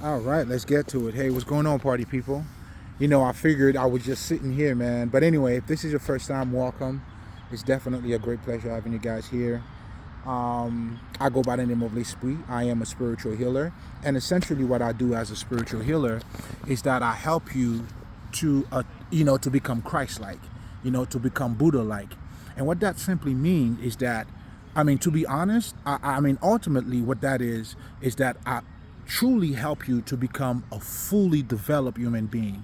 All right, let's get to it. Hey, what's going on, party people? I figured I was just sitting here, man. But anyway, if this is your first time, welcome. It's definitely a great pleasure having you guys here. I go by the name of L'Esprit. I am a spiritual healer. And essentially, what I do as a spiritual healer is that I help you to become Christ like, to become Buddha like. And what that simply means is that, to be honest, ultimately, what that is that I truly help you to become a fully developed human being,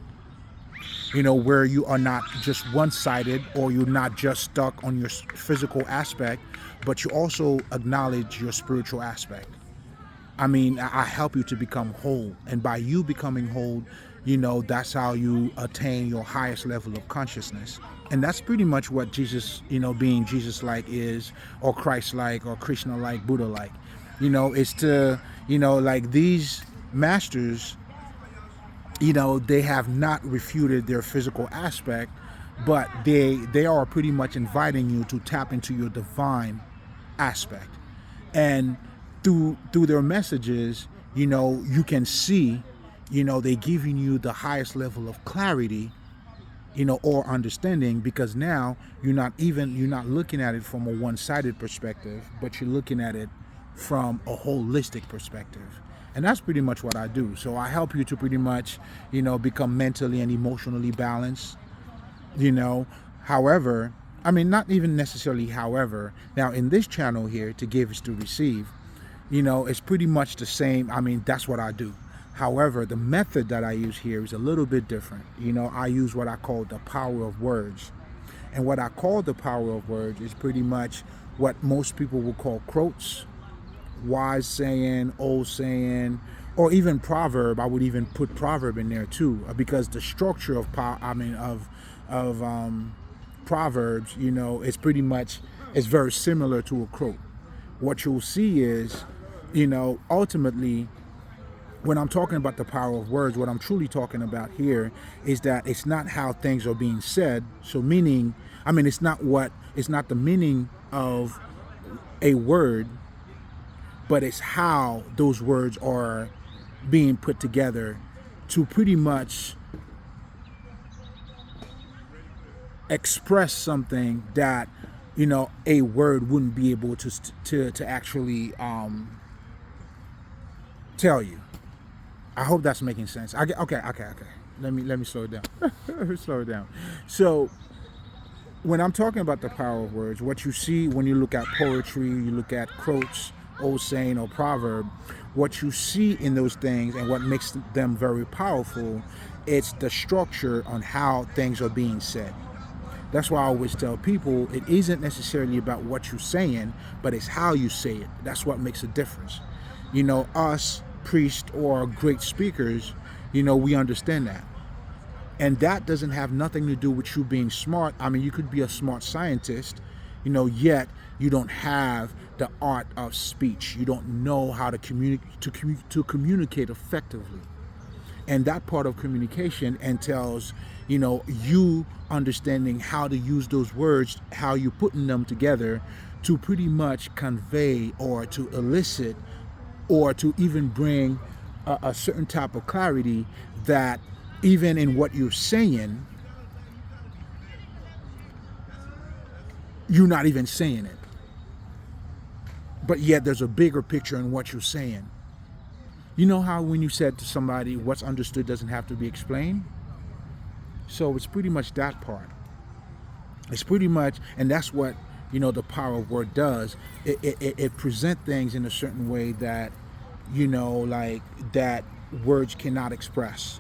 where you are not just one sided or you're not just stuck on your physical aspect, but you also acknowledge your spiritual aspect. I help you to become whole. And by you becoming whole, that's how you attain your highest level of consciousness. And that's pretty much what Jesus, being Jesus like is, or Christ like, or Krishna like, Buddha like. Is to, like these masters, they have not refuted their physical aspect, but they are pretty much inviting you to tap into your divine aspect. And through their messages, you can see, they giving you the highest level of clarity, or understanding, because now you're not looking at it from a one-sided perspective, but you're looking at it from a holistic perspective. And that's pretty much what I do. So I help you to pretty much, become mentally and emotionally balanced, you know. However, not even necessarily however. Now, in this channel here, to give is to receive, it's pretty much the same. That's what I do. However, the method that I use here is a little bit different. I use what I call the power of words. And what I call the power of words is pretty much what most people will call quotes, wise saying, old saying, or even proverb. I would even put proverb in there too, because the structure of proverbs, is pretty much is very similar to a quote. What you'll see is, ultimately, when I'm talking about the power of words, what I'm truly talking about here is that it's not how things are being said. So meaning, it's not the meaning of a word, but it's how those words are being put together to pretty much express something that, a word wouldn't be able to actually tell you. I hope that's making sense. Okay. Let me slow it down. Let me slow it down. So when I'm talking about the power of words, what you see when you look at poetry, you look at quotes, old saying, or proverb, what you see in those things and what makes them very powerful, it's the structure on how things are being said. That's why I always tell people it isn't necessarily about what you're saying, but it's how you say it. That's what makes a difference. Us priests or great speakers, we understand that. And that doesn't have nothing to do with you being smart. You could be a smart scientist, yet you don't have the art of speech. You don't know how to communicate effectively. And that part of communication entails, you understanding how to use those words, how you're putting them together to pretty much convey or to elicit or to even bring a certain type of clarity that even in what you're saying, you're not even saying it. But yet there's a bigger picture in what you're saying. You know how when you said to somebody, what's understood doesn't have to be explained? So it's pretty much that part. It's pretty much, and that's what, the power of word does. It presents things in a certain way that, like that words cannot express.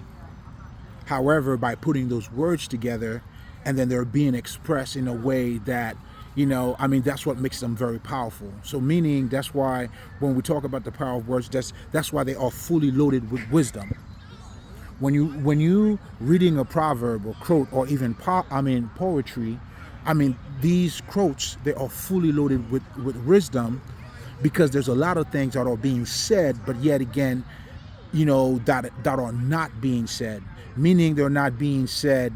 However, by putting those words together and then they're being expressed in a way that, that's what makes them very powerful. So meaning that's why when we talk about the power of words, that's why they are fully loaded with wisdom. When you reading a proverb or quote or even poetry, these quotes, they are fully loaded with wisdom, because there's a lot of things that are being said, but yet again, that are not being said. Meaning they're not being said,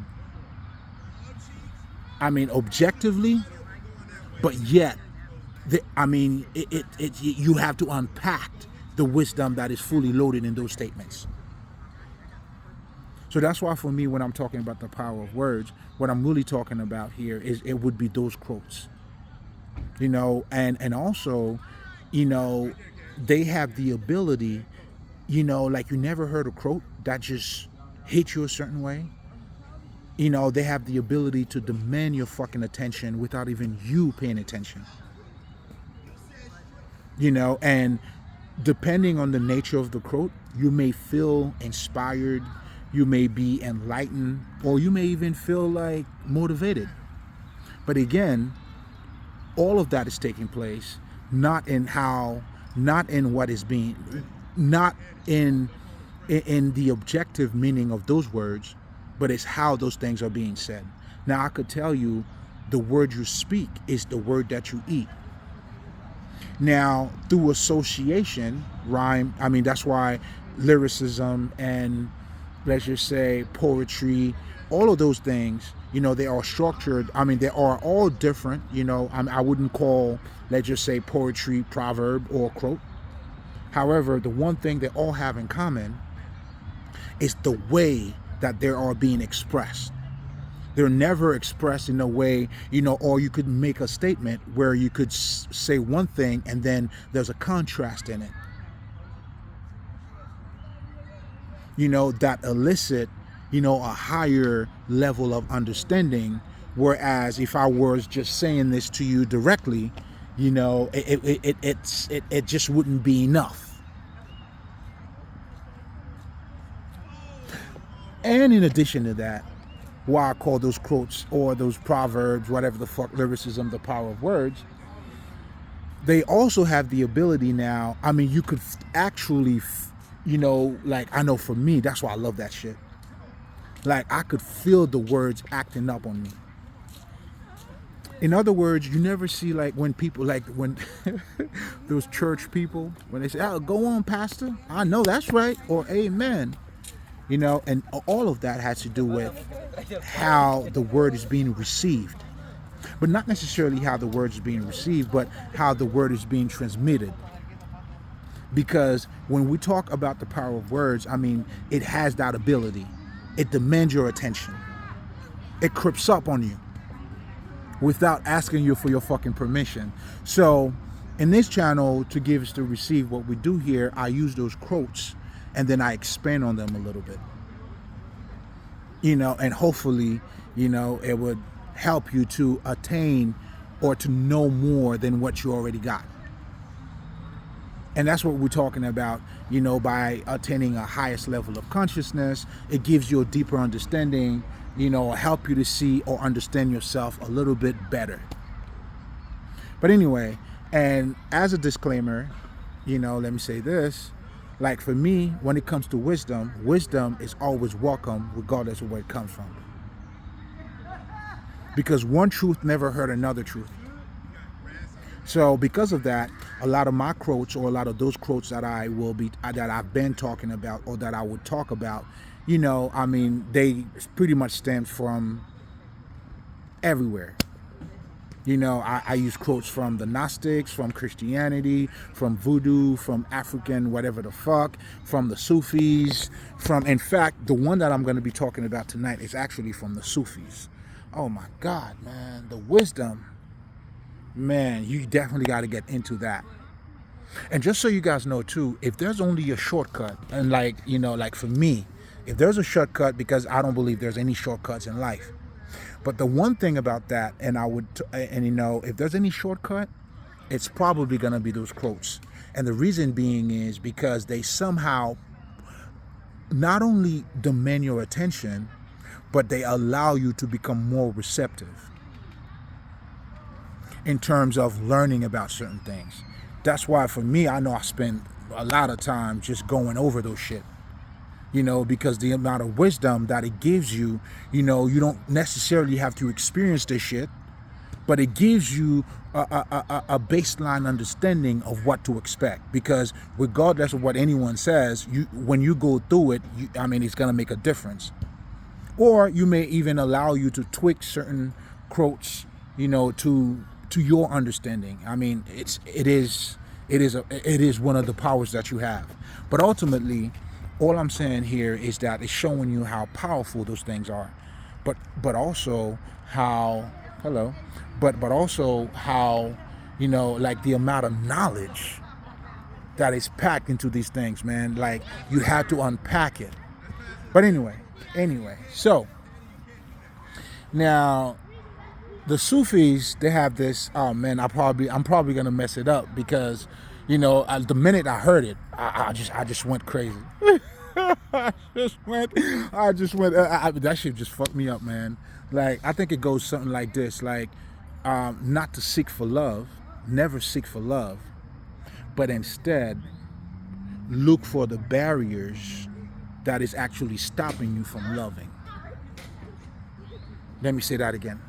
objectively, but yet, you have to unpack the wisdom that is fully loaded in those statements. So that's why for me, when I'm talking about the power of words, what I'm really talking about here is it would be those quotes, and also, they have the ability, like you never heard a quote that just hit you a certain way. They have the ability to demand your fucking attention without even you paying attention. And depending on the nature of the quote, you may feel inspired, you may be enlightened, or you may even feel like motivated. But again, all of that is taking place not in what is being, not in the objective meaning of those words, but it's how those things are being said. Now, I could tell you the word you speak is the word that you eat. Now, through association, rhyme, that's why lyricism and, let's just say, poetry, all of those things, they are structured. They are all different. I wouldn't call, let's just say, poetry proverb or quote. However, the one thing they all have in common is the way that they are being expressed. They're never expressed in a way, or you could make a statement where you could say one thing and then there's a contrast in it. That elicit, a higher level of understanding. Whereas if I was just saying this to you directly, it just wouldn't be enough. And in addition to that, why I call those quotes or those proverbs, whatever the fuck, lyricism, the power of words, they also have the ability now. You could actually, like, I know for me, that's why I love that shit. Like, I could feel the words acting up on me. In other words, you never see, like, when people, like, when those church people, when they say, "Oh, go on, pastor, I know that's right," or "Amen," and all of that has to do with how the word is being received. But not necessarily how the word is being received, but how the word is being transmitted. Because when we talk about the power of words, it has that ability. It demands your attention. It creeps up on you without asking you for your fucking permission. So in this channel, to give us to receive, what we do here, I use those quotes and then I expand on them a little bit. And hopefully, it would help you to attain or to know more than what you already got. And that's what we're talking about, by attaining a highest level of consciousness. It gives you a deeper understanding, help you to see or understand yourself a little bit better. But anyway, and as a disclaimer, let me say this. Like, for me, when it comes to wisdom is always welcome regardless of where it comes from. Because one truth never hurt another truth. So because of that, a lot of my quotes, or a lot of those quotes that I've been talking about, or that I would talk about, they pretty much stem from everywhere. I use quotes from the Gnostics, from Christianity, from Voodoo, from African whatever the fuck, from the Sufis, in fact, the one that I'm going to be talking about tonight is actually from the Sufis. Oh my God, man, the wisdom. Man, you definitely got to get into that. And just so you guys know too, if there's only a shortcut, and like for me, if there's a shortcut, because I don't believe there's any shortcuts in life. But the one thing about that, if there's any shortcut, it's probably going to be those quotes. And the reason being is because they somehow not only demand your attention, but they allow you to become more receptive in terms of learning about certain things. That's why for me, I know I spend a lot of time just going over those shit. Because the amount of wisdom that it gives you, you don't necessarily have to experience this shit, but it gives you a baseline understanding of what to expect. Because regardless of what anyone says, when you go through it, it's going to make a difference. Or you may even allow you to tweak certain quotes, to your understanding. It is it is one of the powers that you have. But ultimately, all I'm saying here is that it's showing you how powerful those things are, but also how hello, but also how, like the amount of knowledge that is packed into these things, man. Like you have to unpack it. But anyway, so now the Sufis, they have this. Oh man, I'm probably gonna mess it up because, the minute I heard it, I just went crazy. I just went. That shit just fucked me up, man. Like I think it goes something like this: like, not to seek for love, never seek for love, but instead look for the barriers that is actually stopping you from loving. Let me say that again.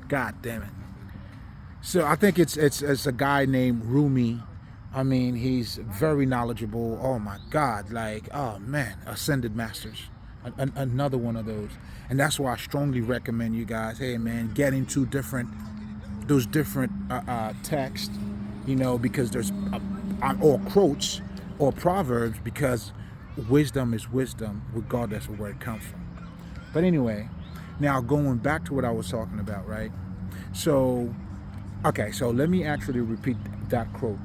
God damn it. So I think it's a guy named Rumi. I mean, he's very knowledgeable. Oh my God. Like, oh man, Ascended Masters. Another one of those. And that's why I strongly recommend you guys, hey man, get into those different texts, because there's, or quotes or proverbs, because wisdom is wisdom regardless of where it comes from. But anyway, now going back to what I was talking about, right? So, okay, so let me actually repeat that quote.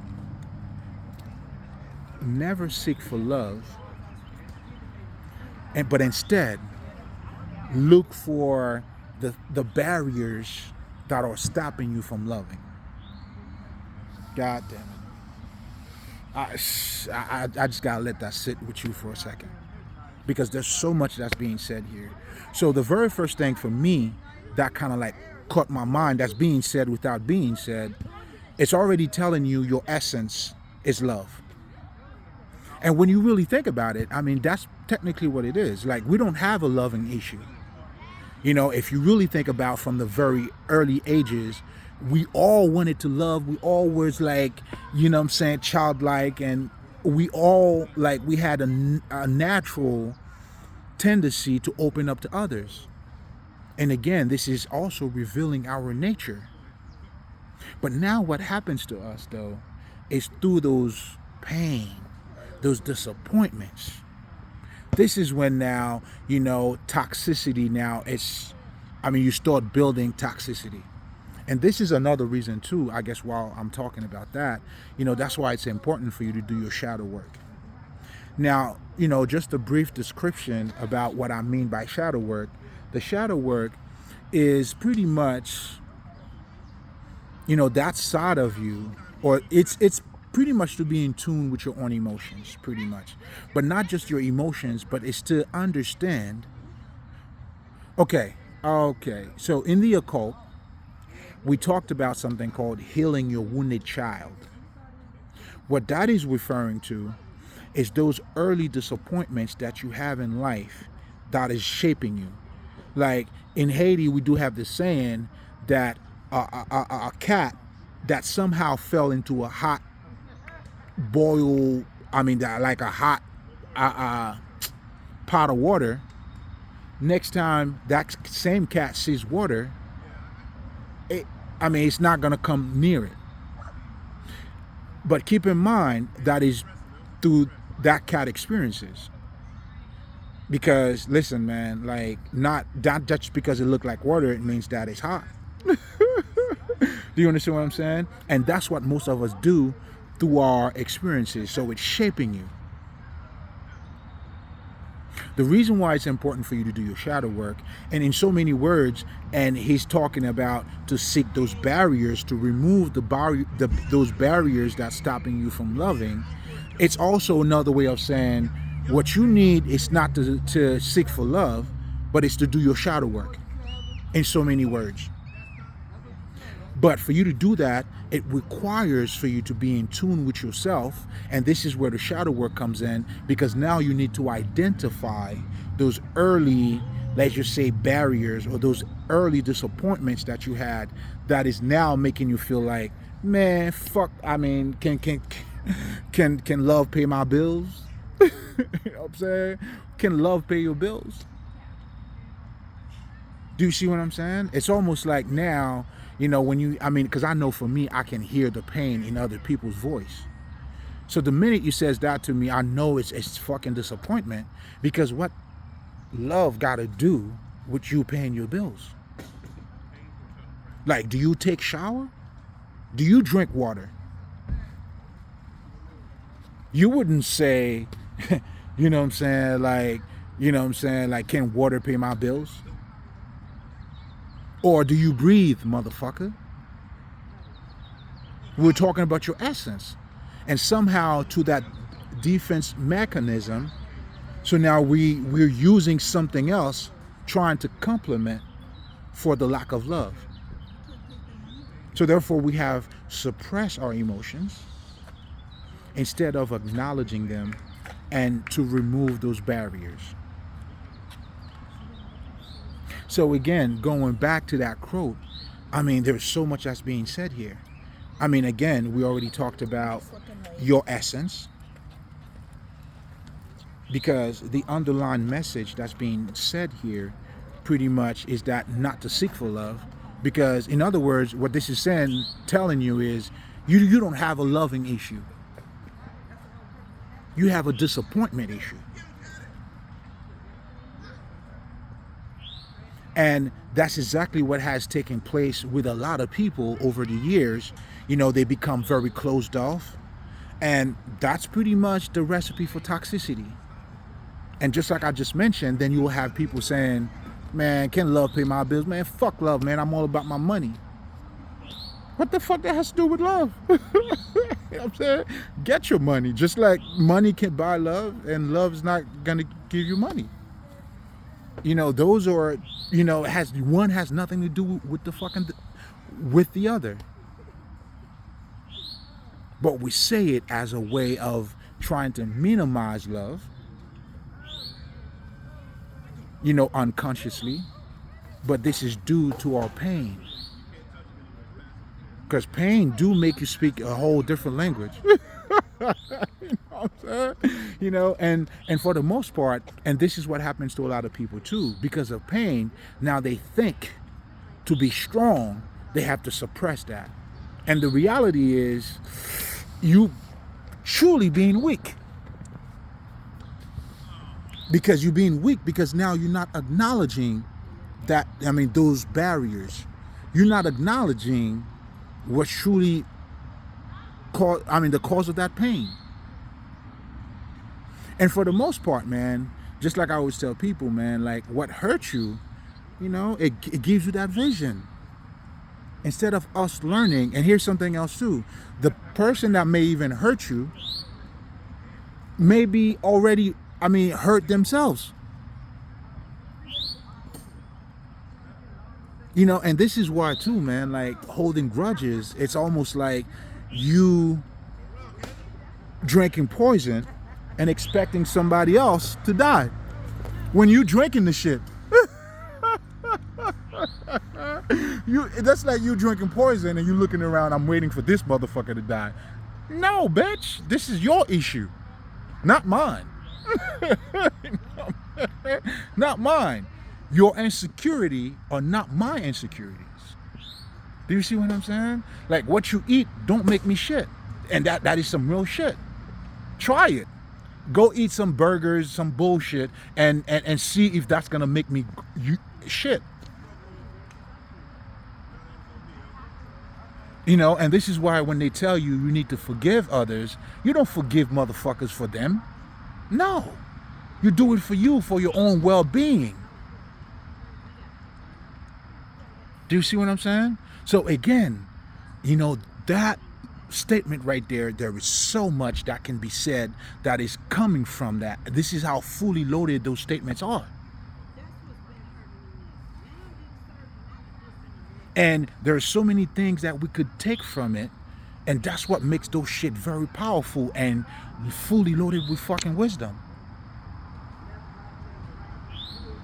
Never seek for love, but instead look for the barriers that are stopping you from loving. God damn it. I just gotta let that sit with you for a second, because there's so much that's being said here. So the very first thing for me that kind of like caught my mind, that's being said without being said, it's already telling you your essence is love. And when you really think about it, I mean, that's technically what it is. Like, we don't have a loving issue. If you really think about from the very early ages, we all wanted to love. We all was like, childlike. And we all, like, we had a natural tendency to open up to others. And again, this is also revealing our nature. But now what happens to us, though, is through those pain, those disappointments. This is when now, toxicity now you start building toxicity. And this is another reason too, I guess, while I'm talking about that, that's why it's important for you to do your shadow work. Now, just a brief description about what I mean by shadow work. The shadow work is pretty much, that side of you, or it's pretty much to be in tune with your own emotions, pretty much. But not just your emotions, but it's to understand. Okay. So in the occult, we talked about something called healing your wounded child. What that is referring to is those early disappointments that you have in life that is shaping you. Like in Haiti, we do have this saying that a cat that somehow fell into a hot like a hot pot of water, next time that same cat sees water, it's not going to come near it. But keep in mind that is through that cat experiences. Because listen, man, like not just because it looked like water, it means that it's hot. Do you understand what I'm saying? And that's what most of us do through our experiences. So it's shaping you. The reason why it's important for you to do your shadow work, and in so many words, and he's talking about to seek those barriers, to remove those barriers that's stopping you from loving. It's also another way of saying what you need is not to seek for love, but it's to do your shadow work, in so many words. But for you to do that, it requires for you to be in tune with yourself. And this is where the shadow work comes in, because now you need to identify those early, let's just say, barriers, or those early disappointments that you had that is now making you feel like, man, fuck, can love pay my bills? You know what I'm saying? Can love pay your bills? Do you see what I'm saying? It's almost like now, You know, when you, I mean, because I know for me, I can hear the pain in other people's voice. So the minute you says that to me, I know it's fucking disappointment, because what love got to do with you paying your bills? Like, do you take shower? Do you drink water? You wouldn't say, you know what I'm saying, like, you know what I'm saying, like, can water pay my bills? Or do you breathe, motherfucker? We're talking about your essence. And somehow to that defense mechanism, so now we're using something else trying to complement for the lack of love. So therefore we have suppressed our emotions instead of acknowledging them and to remove those barriers. So again, going back to that quote, I mean, there's so much that's being said here. I mean, again, we already talked about your essence, because the underlying message that's being said here pretty much is that not to seek for love, because in other words, what this is saying, telling you is you don't have a loving issue. You have a disappointment issue. And that's exactly what has taken place with a lot of people over the years. You know, they become very closed off. And that's pretty much the recipe for toxicity. And just like I just mentioned, then you will have people saying, man, can love pay my bills? Man, fuck love, man. I'm all about my money. What the fuck that has to do with love? You know what I'm saying? Get your money. Just like money can buy love, and love's not going to give you money. You know, those are, you know, one has nothing to do with with the other. But we say it as a way of trying to minimize love, you know, unconsciously. But this is due to our pain. Because pain do make you speak a whole different language. You know what I'm saying? You know, and for the most part, and this is what happens to a lot of people too, because of pain, now they think to be strong, they have to suppress that. And the reality is, you truly being weak. Because you're being weak because now you're not acknowledging that, I mean, those barriers. You're not acknowledging what truly the cause of that pain. And for the most part, man, just like I always tell people, man, like what hurts you, you know, it gives you that vision. Instead of us learning, and here's something else too, the person that may even hurt you may be already, hurt themselves. You know, and this is why too, man, like holding grudges, it's almost like you drinking poison and expecting somebody else to die when you drinking the shit. That's like you drinking poison and you looking around, I'm waiting for this motherfucker to die. No, bitch, this is your issue, not mine. Not mine. Your insecurity are not my insecurities. Do you see what I'm saying? Like what you eat don't make me shit. And that is some real shit. Try it. Go eat some burgers, some bullshit, and see if that's gonna make me shit. You know, and this is why when they tell you you need to forgive others, you don't forgive motherfuckers for them. No. You do it for you, for your own well-being. Do you see what I'm saying? So again, you know, that statement right there, there is so much that can be said that is coming from that. This is how fully loaded those statements are. And there's so many things that we could take from it, and that's what makes those shit very powerful and fully loaded with fucking wisdom.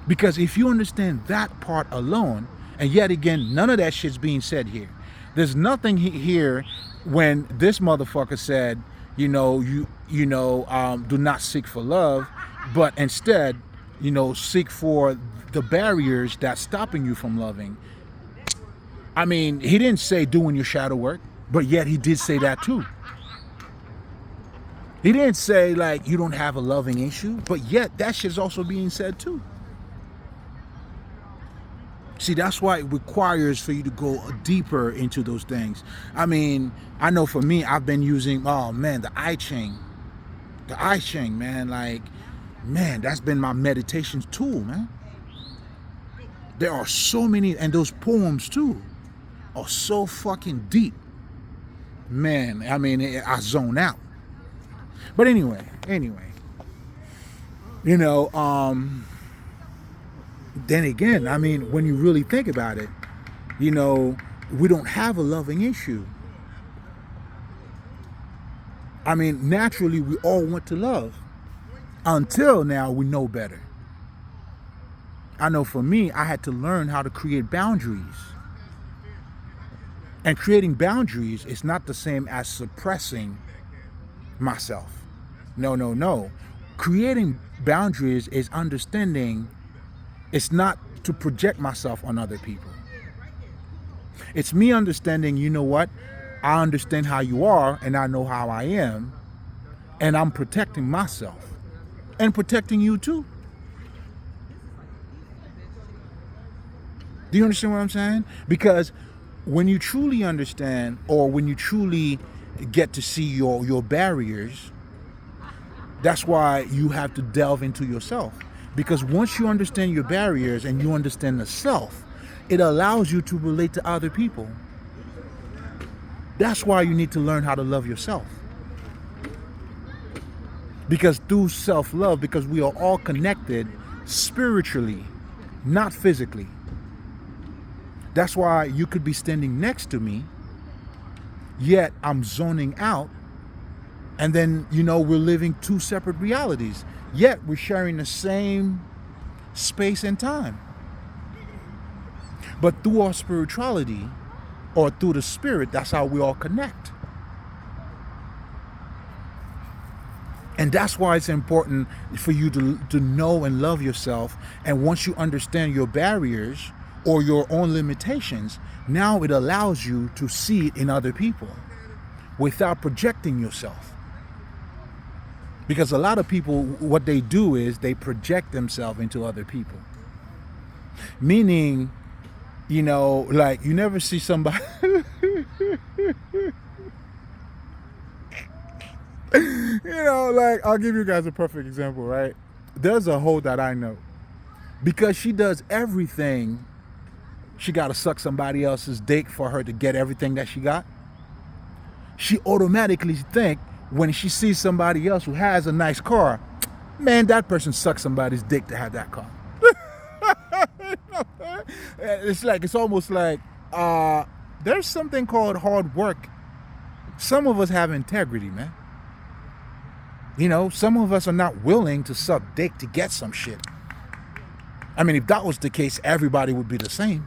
Because if you understand that part alone, and yet again, none of that shit's being said here. There's nothing here when this motherfucker said, do not seek for love, but instead, seek for the barriers that's stopping you from loving. I mean, he didn't say doing your shadow work, but yet he did say that too. He didn't say like you don't have a loving issue, but yet that shit's also being said too. See, that's why it requires for you to go deeper into those things. I mean, I know for me, I've been using, oh man, the I Ching. The I Ching, man, like, man, that's been my meditation tool, man. There are so many, and those poems too are so fucking deep. Man, I mean, I zone out. But anyway, you know, then again, I mean, when you really think about it, you know, we don't have a loving issue. I mean, naturally, we all want to love. Until now, we know better. I know for me, I had to learn how to create boundaries. And creating boundaries is not the same as suppressing myself. No. Creating boundaries is understanding it's not to project myself on other people. It's me understanding, you know what? I understand how you are and I know how I am. And I'm protecting myself and protecting you too. Do you understand what I'm saying? Because when you truly understand, or when you truly get to see your barriers, that's why you have to delve into yourself. Because once you understand your barriers and you understand the self, it allows you to relate to other people. That's why you need to learn how to love yourself. Because through self-love, because we are all connected spiritually, not physically. That's why you could be standing next to me, yet I'm zoning out, and then, you know, we're living two separate realities, yet we're sharing the same space and time. But through our spirituality, or through the spirit, that's how we all connect. And that's why it's important for you to know and love yourself. And once you understand your barriers or your own limitations, now it allows you to see it in other people without projecting yourself. Because a lot of people, what they do is they project themselves into other people. Meaning, you know, like you never see somebody... You know, like, I'll give you guys a perfect example, right? There's a hoe that I know. Because she does everything, she got to suck somebody else's dick for her to get everything that she got. She automatically think when she sees somebody else who has a nice car, man, that person sucks somebody's dick to have that car. It's almost like there's something called hard work. Some of us have integrity, man. You know, some of us are not willing to suck dick to get some shit. I mean, if that was the case, everybody would be the same.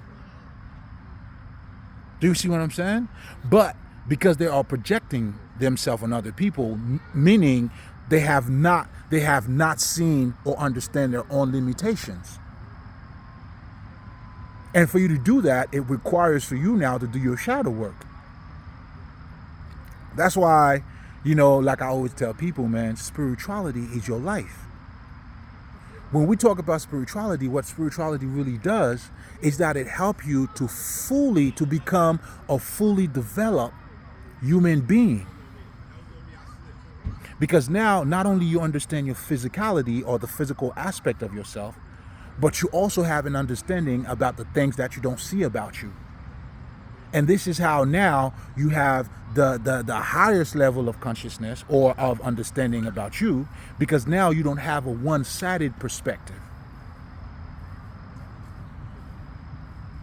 Do you see what I'm saying? But because they are projecting themselves on other people, meaning they have not seen or understand their own limitations. And for you to do that, it requires for you now to do your shadow work. That's why, you know, like I always tell people, man, spirituality is your life. When we talk about spirituality, what spirituality really does is that it helps you to become a fully developed human being. Because now, not only you understand your physicality or the physical aspect of yourself, but you also have an understanding about the things that you don't see about you. And this is how now you have the highest level of consciousness or of understanding about you, because now you don't have a one-sided perspective.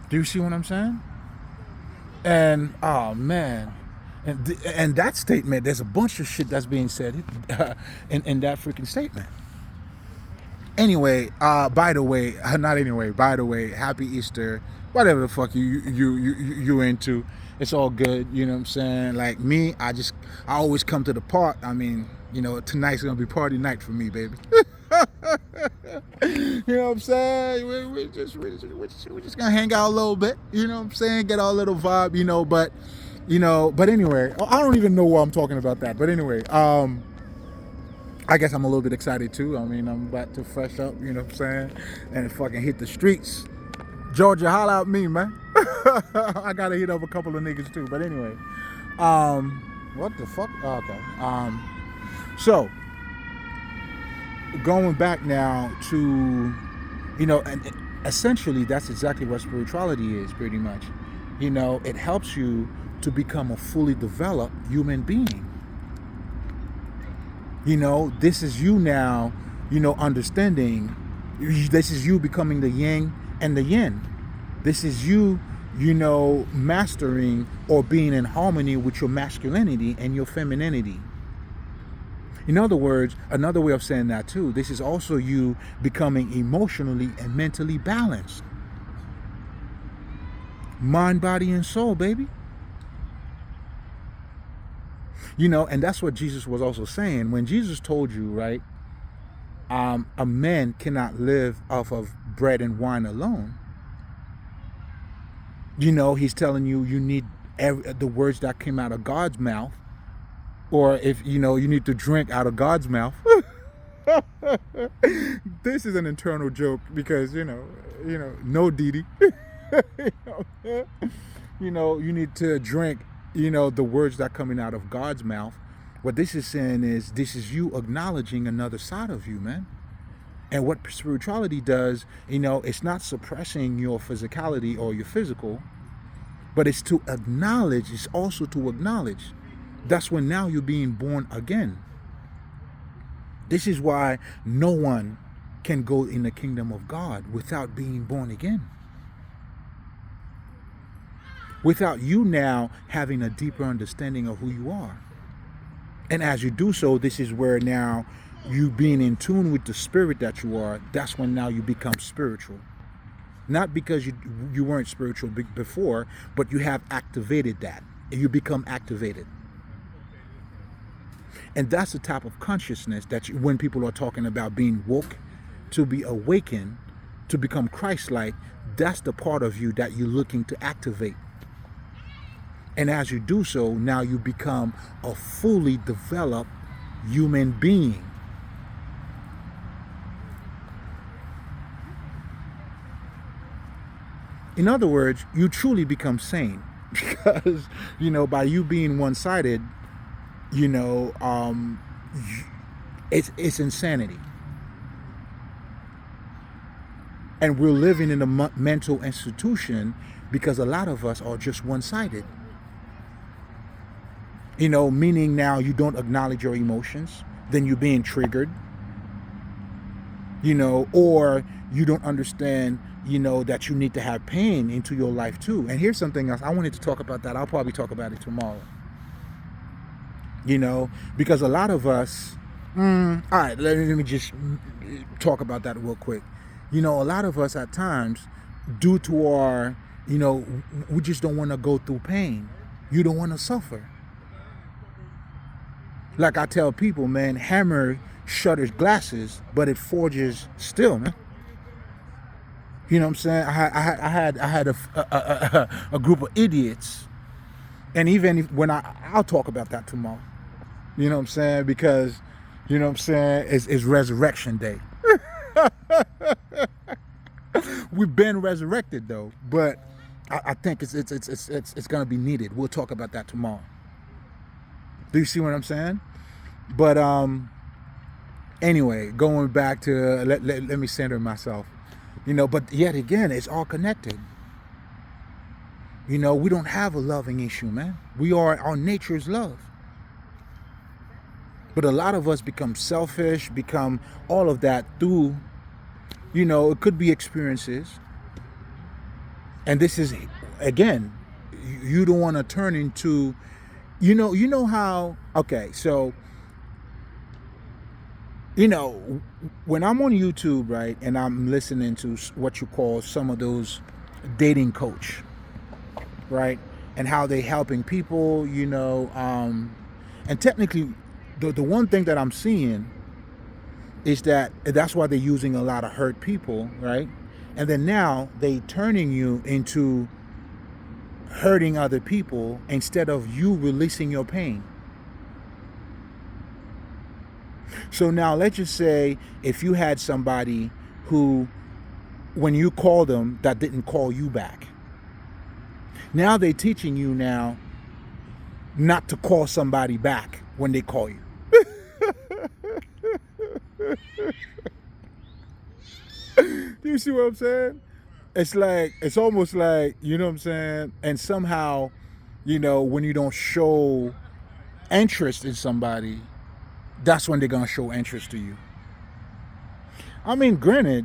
Do you see what I'm saying? And, oh man, and that statement, there's a bunch of shit that's being said in that freaking statement. Anyway, by the way, not anyway, by the way, happy Easter. Whatever the fuck you into, it's all good. You know what I'm saying? Like me, I always come to the part. I mean, you know, tonight's gonna be party night for me, baby. You know what I'm saying? We're just gonna hang out a little bit. You know what I'm saying? Get our little vibe. But anyway, I don't even know why I'm talking about that. But anyway, I guess I'm a little bit excited too. I mean, I'm about to fresh up, you know what I'm saying, and fucking hit the streets. Georgia, holla at me, man. I gotta hit up a couple of niggas too. But anyway, what the fuck? Okay. So going back now to, and essentially that's exactly what spirituality is, pretty much. It helps you to become a fully developed human being. This is you now, understanding. This is you becoming the yin and the yin. This is you, mastering or being in harmony with your masculinity and your femininity. In other words, another way of saying that too, this is also you becoming emotionally and mentally balanced. Mind, body, and soul, baby. And that's what Jesus was also saying. When Jesus told you, right, a man cannot live off of bread and wine alone. He's telling you need the words that came out of God's mouth. Or if, you need to drink out of God's mouth. This is an internal joke because, no Didi. You need to drink, the words that are coming out of God's mouth. What this is saying is this is you acknowledging another side of you, man. And what spirituality does, it's not suppressing your physicality or your physical, but it's to acknowledge, it's also to acknowledge. That's when now you're being born again. This is why no one can go in the kingdom of God without being born again. Without you now having a deeper understanding of who you are. And as you do so, this is where now you being in tune with the spirit that you are, that's when now you become spiritual. Not because you weren't spiritual before, but you have activated that. You become activated. And that's the type of consciousness that when people are talking about being woke, to be awakened, to become Christ-like, that's the part of you that you're looking to activate. And as you do so, now you become a fully developed human being. In other words, you truly become sane because, by you being one-sided, it's insanity. And we're living in a mental institution because a lot of us are just one-sided. Meaning now you don't acknowledge your emotions, then you're being triggered, or you don't understand, that you need to have pain into your life too. And here's something else. I wanted to talk about that. I'll probably talk about it tomorrow. Because a lot of us, all right, let me just talk about that real quick. A lot of us at times, due to our, we just don't want to go through pain. You don't want to suffer. Like I tell people, man, hammer shutters glasses, but it forges steel, man. You know what I'm saying? I had a group of idiots, and even when I'll talk about that tomorrow. You know what I'm saying? Because, it's Resurrection Day. We've been resurrected though, but I think it's gonna be needed. We'll talk about that tomorrow. Do you see what I'm saying? But anyway, going back to let me center myself. But yet again, it's all connected. We don't have a loving issue, man. Our nature is love. But a lot of us become selfish, become all of that through, it could be experiences. And this is, again, you don't want to turn into, how, okay, so You know, when I'm on YouTube, right, and I'm listening to what you call some of those dating coach, right, and how they helping people, and technically, the one thing that I'm seeing is that that's why they're using a lot of hurt people, right, and then now they turning you into hurting other people instead of you releasing your pain. So now let's just say if you had somebody who, when you called them, that didn't call you back. Now they're teaching you now not to call somebody back when they call you. Do you see what I'm saying? It's almost like, you know what I'm saying? And somehow, when you don't show interest in somebody, that's when they're going to show interest to you. I mean, granted,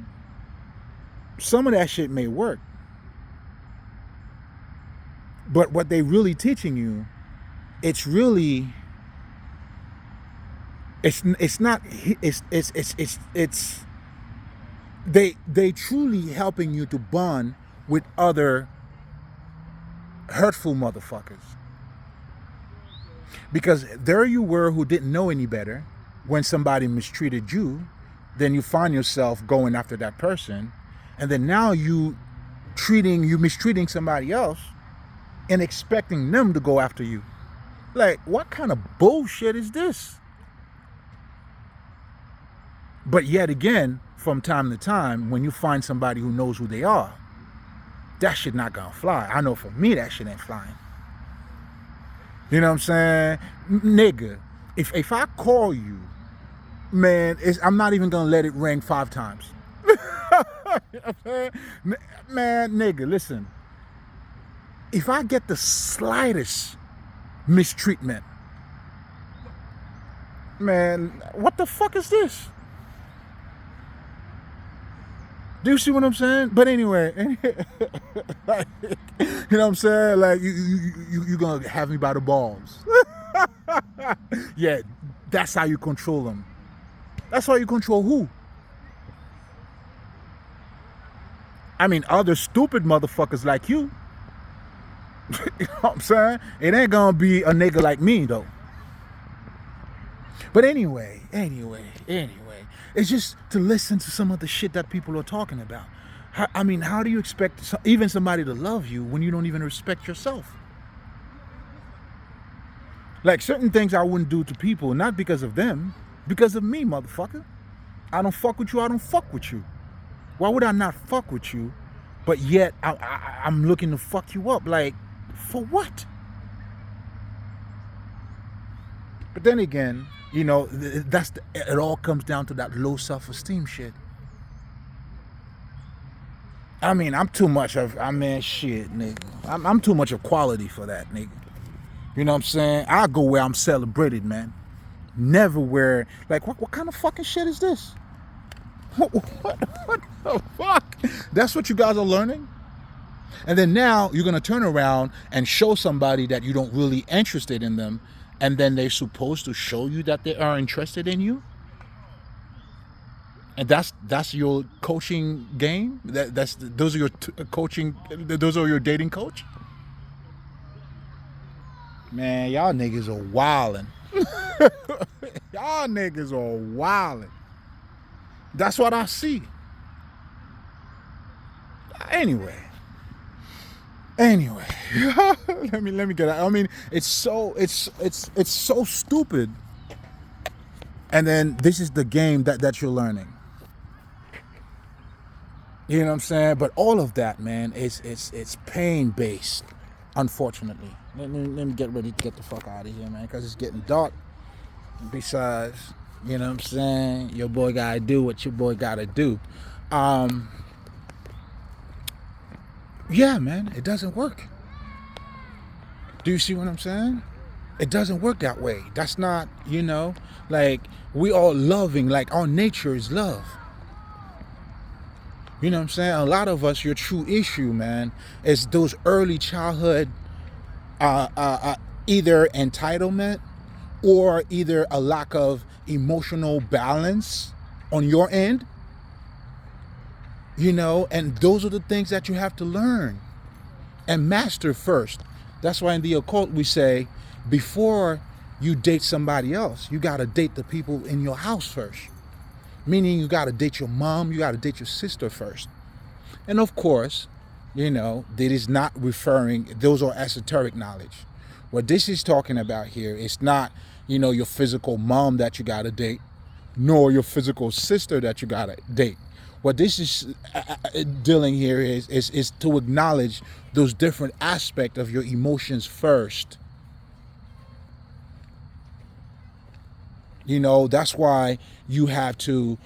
some of that shit may work. But what they really teaching you, it's really, they truly helping you to bond with other hurtful motherfuckers. Because there you were who didn't know any better. When somebody mistreated you, then you find yourself going after that person. And then now you mistreating somebody else and expecting them to go after you. Like, what kind of bullshit is this? But yet again, from time to time, when you find somebody who knows who they are, that shit not gonna fly. I know for me, that shit ain't flying. You know what I'm saying? Nigga, if I call you, man, I'm not even gonna let it ring 5 times. You know what I'm saying? Man, nigga, listen. If I get the slightest mistreatment, man, what the fuck is this? Do you see what I'm saying? But anyway, like, you know what I'm saying? Like, you gonna have me by the balls. Yeah, that's how you control them. That's how you control who? I mean, other stupid motherfuckers like you. You know what I'm saying? It ain't gonna be a nigga like me, though. But anyway, it's just to listen to some of the shit that people are talking about. How do you expect even somebody to love you when you don't even respect yourself? Like, certain things I wouldn't do to people, not because of them, because of me, motherfucker. I don't fuck with you, I don't fuck with you. Why would I not fuck with you, but yet I'm looking to fuck you up? Like, for what? But then again, it all comes down to that low self-esteem shit. I mean, I'm too much of, shit, nigga. I'm too much of quality for that, nigga. You know what I'm saying? I go where I'm celebrated, man. Never where, like, what kind of fucking shit is this? What the fuck? That's what you guys are learning? And then now you're going to turn around and show somebody that you don't really interested in them, and then they're supposed to show you that they are interested in you? And that's your coaching game? Those are your coaching, those are your dating coach? Man, y'all niggas are wildin'. Y'all niggas are wildin'. That's what I see. Anyway. let me get out. I mean, it's so stupid. And then this is the game that you're learning. You know what I'm saying? But all of that, man, it's pain based, unfortunately. Let me get ready to get the fuck out of here, man, because it's getting dark. Besides, you know what I'm saying, your boy gotta do what your boy gotta do. Yeah, man, it doesn't work. Do you see what I'm saying? It doesn't work that way. That's not, like, we all loving, like our nature is love. You know what I'm saying? A lot of us, your true issue, man, is those early childhood either entitlement or either a lack of emotional balance on your end, and those are the things that you have to learn and master first. That's why in the occult we say, before you date somebody else, you got to date the people in your house first. Meaning you got to date your mom, you got to date your sister first. And of course, that is not referring, those are esoteric knowledge. What this is talking about here is not, your physical mom that you got to date, nor your physical sister that you got to date. What this is dealing here is to acknowledge those different aspects of your emotions first. That's why you have to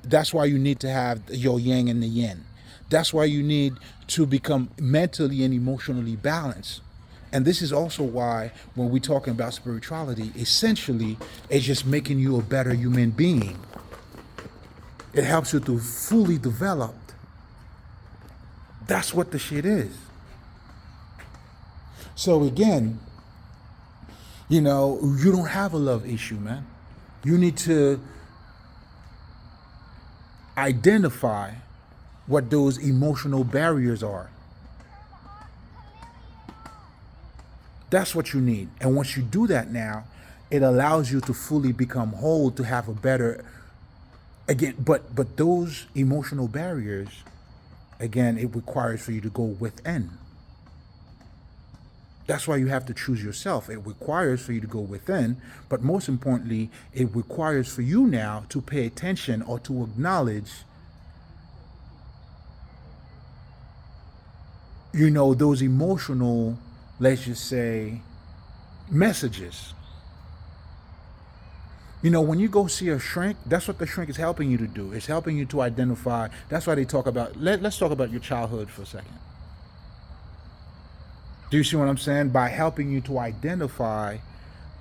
that's why you need to have your yang and the yin. That's why you need to become mentally and emotionally balanced. And this is also why when we're talking about spirituality, essentially, it's just making you a better human being. It helps you to fully develop. That's what the shit is. So again, you don't have a love issue, man. You need to identify what those emotional barriers are. That's what you need. And once you do that now, it allows you to fully become whole, to have a better, again, but those emotional barriers, again, it requires for you to go within. That's why you have to choose yourself. It requires for you to go within, but most importantly, it requires for you now to pay attention or to acknowledge, those emotional, let's just say, messages. When you go see a shrink, that's what the shrink is helping you to do. It's helping you to identify. That's why they talk about, let's talk about your childhood for a second. Do you see what I'm saying? By helping you to identify,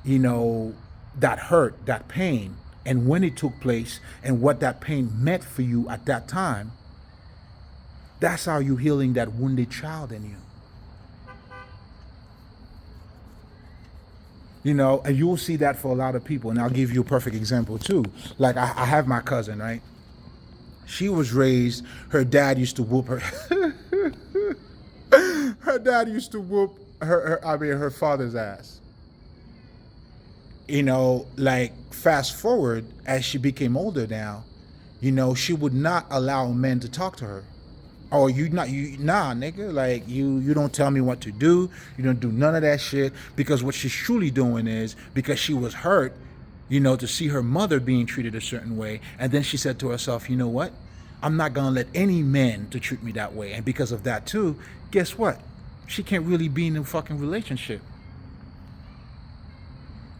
that hurt, that pain, and when it took place and what that pain meant for you at that time. That's how you're healing that wounded child in you. And you will see that for a lot of people. And I'll give you a perfect example too. Like I have my cousin, right? She was raised, her dad used to whoop her. Her dad used to whoop her father's ass. Like fast forward as she became older now, she would not allow men to talk to her. Oh, nah, nigga, like you don't tell me what to do. You don't do none of that shit, because what she's truly doing is because she was hurt, to see her mother being treated a certain way. And then she said to herself, you know what? I'm not going to let any man to treat me that way. And because of that too, guess what? She can't really be in a fucking relationship.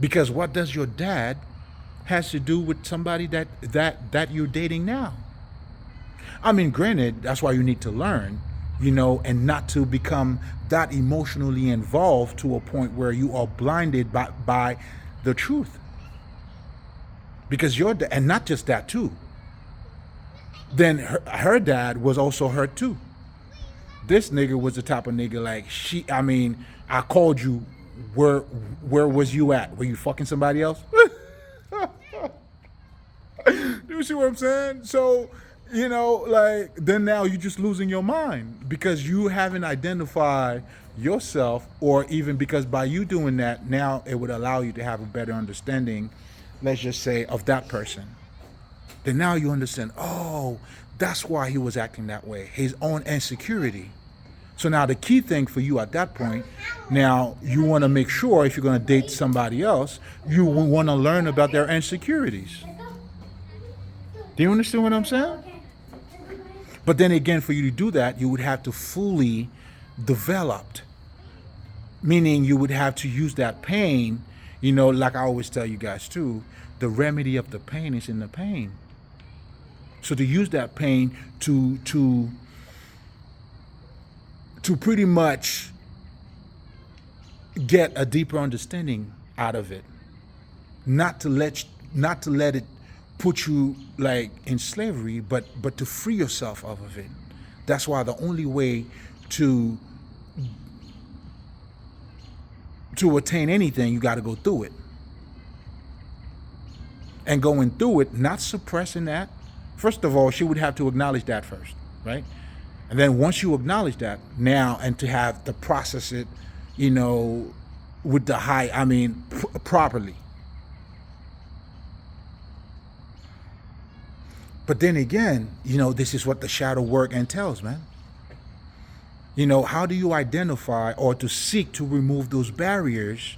Because what does your dad has to do with somebody that you're dating now? I mean, granted, that's why you need to learn, and not to become that emotionally involved to a point where you are blinded by the truth. Because and not just that too. Then her dad was also hurt too. This nigga was the type of nigga like I called you, where was you at? Were you fucking somebody else? Do you see what I'm saying? So, then now you're just losing your mind because you haven't identified yourself, or even because by you doing that, now it would allow you to have a better understanding, let's just say, of that person. Then now you understand, oh, that's why he was acting that way, his own insecurity. So now the key thing for you at that point, now you want to make sure if you're going to date somebody else, you want to learn about their insecurities. Do you understand what I'm saying? But then again, for you to do that, you would have to fully developed, meaning you would have to use that pain, like I always tell you guys too, the remedy of the pain is in the pain. So to use that pain to pretty much get a deeper understanding out of it, not to let it put you like in slavery, but to free yourself of it. That's why the only way to attain anything, you got to go through it. and going through it, not suppressing that. First of all, she would have to acknowledge that first, right? And then once you acknowledge that, now, and to have to process it, you know, with the properly. But then again, you know, this is what the shadow work entails, man. You know, how do you identify or to seek to remove those barriers,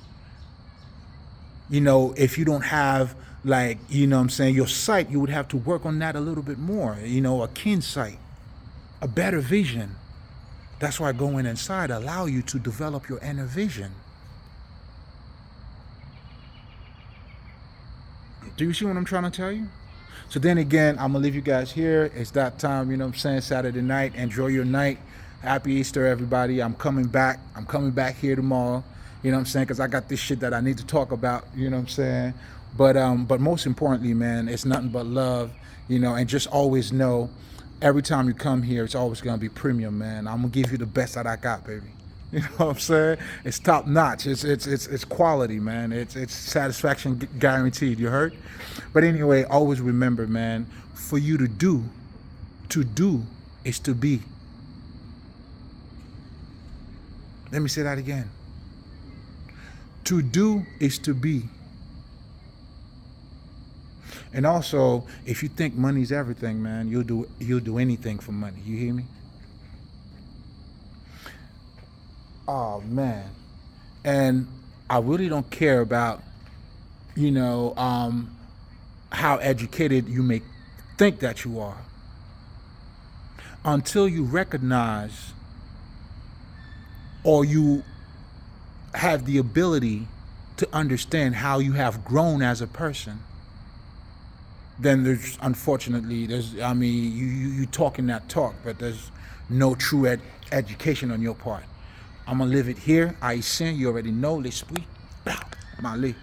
you know, if you don't have, like, you know what I'm saying, your sight, you would have to work on that a little bit more, you know, a keen sight, a better vision. That's why going inside allow you to develop your inner vision. Do you see what I'm trying to tell you? So then again, I'm gonna leave you guys here. It's that time, you know what I'm saying, Saturday night. Enjoy your night. Happy Easter, everybody. I'm coming back here tomorrow, you know what I'm saying, because I got this shit that I need to talk about, you know what I'm saying. But most importantly, man, it's nothing but love, you know, and just always know, every time you come here, it's always gonna be premium, man. I'm gonna give you the best that I got, baby. You know what I'm saying? It's top notch. It's quality, man. It's satisfaction guaranteed. You heard? But anyway, always remember, man, for you to do is to be. Let me say that again. To do is to be. And also, if you think money's everything, man, you'll do anything for money. You hear me? Oh man. And I really don't care about, you know, how educated you may think that you are, until you recognize or you have the ability to understand how you have grown as a person. Then you talking that talk, but there's no true education on your part. I'm gonna live it here. I sing, you already know, l'esprit. Mali.